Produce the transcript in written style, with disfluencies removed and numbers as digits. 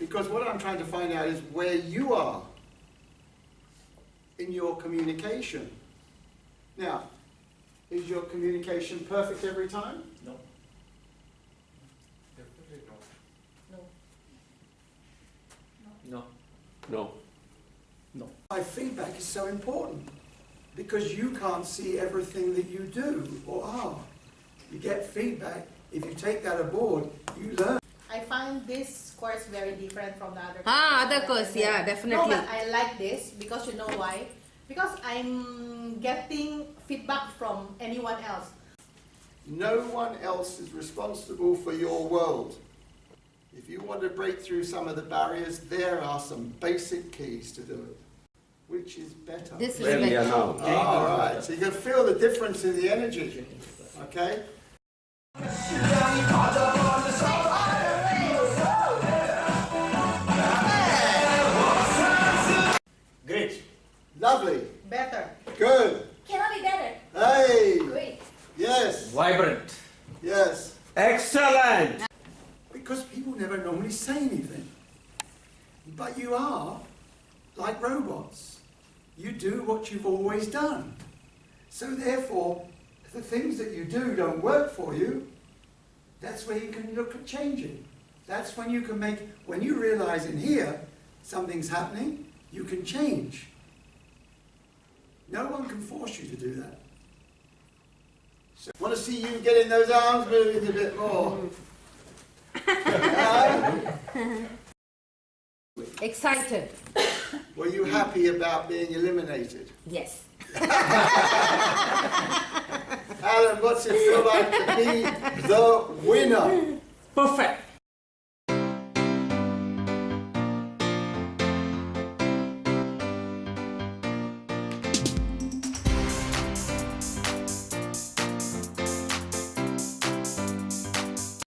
Because what I'm trying to find out is where you are in your communication. Now, is your communication perfect every time? No. No. No. No. My feedback is so important because you can't see everything that you do or are. You get feedback. If you take that aboard, you learn. I find this course very different from the other course. Other course, yeah, definitely. No, but I like this because you know why? Because I'm getting feedback from anyone else. No one else is responsible for your world. If you want to break through some of the barriers, there are some basic keys to do it. Which is better? This is Where we are better. now. All right, so you can feel the difference in the energy, okay? Great. Lovely. Better. Good. Cannot be better. Hey. Great. Yes. Vibrant. Yes. Excellent. Because people never normally say anything. But you are like robots. You do what you've always done. So therefore, if the things that you do don't work for you, that's where you can look at changing. That's when you can make, when you realize in here something's happening, you can change. No one can force you to do that. So I want to see you getting those arms moving a bit more. Excited. Were you happy about being eliminated? Yes. Alan, what's it feel like to be the winner? Perfect.